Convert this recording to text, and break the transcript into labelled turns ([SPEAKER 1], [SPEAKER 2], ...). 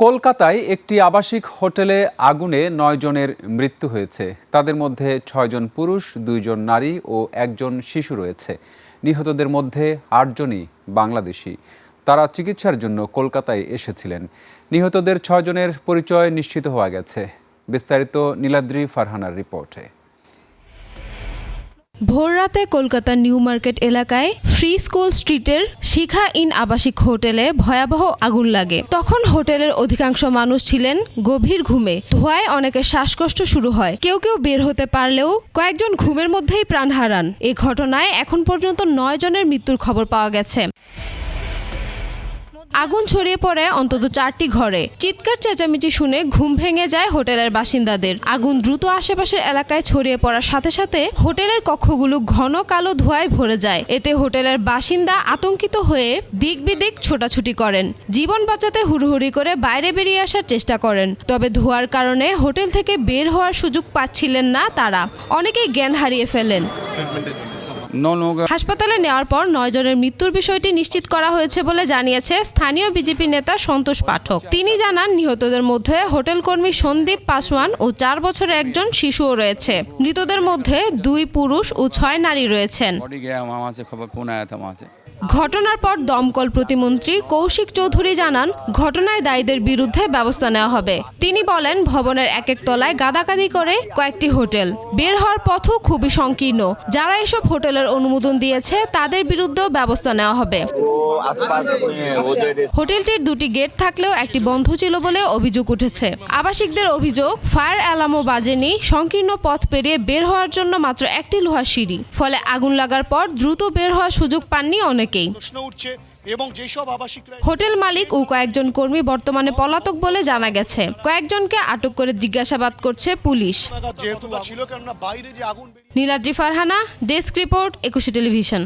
[SPEAKER 1] কলকাতায় একটি আবাসিক হোটেলে আগুনে ৯ জনের মৃত্যু হয়েছে। তাদের মধ্যে ৬ জন পুরুষ, ২ জন নারী ও ১ জন শিশু রয়েছে। নিহতদের মধ্যে ৮ জনই বাংলাদেশি। তারা চিকিৎসার জন্য কলকাতায় এসেছিলেন। নিহতদের ৬ জনের পরিচয় নিশ্চিত হওয়া গেছে। বিস্তারিত নীলাদ্রি ফারহানার রিপোর্টে।
[SPEAKER 2] ভোররাতে কলকাতার নিউ মার্কেট এলাকায় ফ্রি স্কুল স্ট্রিটের শিখা ইন আবাসিক হোটেলে ভয়াবহ আগুন লাগে। তখন হোটেলের অধিকাংশ মানুষ ছিলেন গভীর ঘুমে। ধোঁয়ায় অনেকের শ্বাসকষ্ট শুরু হয়। কেউ কেউ বের হতে পারলেও কয়েকজন ঘুমের মধ্যেই প্রাণ হারান। এই ঘটনায় এখন পর্যন্ত ৯ জনের মৃত্যুর খবর পাওয়া গেছে। আগুন ছড়িয়ে পড়ে অন্তত 4টি ঘরে। চিৎকার চেঁচামেচি শুনে ঘুম ভেঙে যায় হোটেলের বাসিন্দাদের। আগুন দ্রুত আশেপাশের এলাকায় ছড়িয়ে পড়ার সাথে সাথে হোটেলের কক্ষগুলো ঘন কালো ধোঁয়ায় ভরে যায়। এতে হোটেলের বাসিন্দা আতঙ্কিত হয়ে দিক বিদিক ছোটাছুটি করেন। জীবন বাঁচাতে হুড়োহুড়ি করে বাইরে বেরিয়ে আসার চেষ্টা করেন। তবে ধোঁয়ার কারণে হোটেল থেকে বের হওয়ার সুযোগ পাচ্ছিলেন না তারা। অনেকেই জ্ঞান হারিয়ে ফেলেন। হাসপাতালে নেওয়ার পর ৯ জনের মৃত্যুর বিষয়টি নিশ্চিত করা হয়েছে বলে জানিয়েছে স্থানীয় বিজেপি নেতা সন্তোষ পাঠক। তিনি জানান, নিহতদের মধ্যে হোটেল কর্মী সন্দীপ পাসওয়ান ও 4 বছরের একজন শিশুও রয়েছে। মৃতদের মধ্যে 2 পুরুষ ও 6 নারী রয়েছেন। ঘটনার পর দমকল প্রতিমন্ত্রী কৌশিক চৌধুরী জানান, ঘটনায় দায়ীদের বিরুদ্ধে ব্যবস্থা নেওয়া হবে। তিনি বলেন, ভবনের এক এক তলায় গাদাগাদি করে কয়েকটি হোটেল। বের হওয়ার পথও খুবই সংকীর্ণ। যারা এসব হোটেলের অনুমোদন দিয়েছে তাদের বিরুদ্ধেও ব্যবস্থা নেওয়া হবে। হোটেলটির 2টি গেট থাকলেও একটি বন্ধ ছিল বলে অভিযোগ উঠেছে। আবাসিকদের অভিযোগ, ফায়ার অ্যালার্মও বাজেনি। সংকীর্ণ পথ পেরিয়ে বের হওয়ার জন্য মাত্র একটি লোহার সিঁড়ি। ফলে আগুন লাগার পর দ্রুত বের হওয়ার সুযোগ পাননি অনেকেই। হোটেল মালিক ও কয়েকজন কর্মী বর্তমানে পলাতক বলে জানা গেছে। কয়েকজনকে আটক করে জিজ্ঞাসাবাদ করছে police. Niladri Farhana, desk report, 21 television.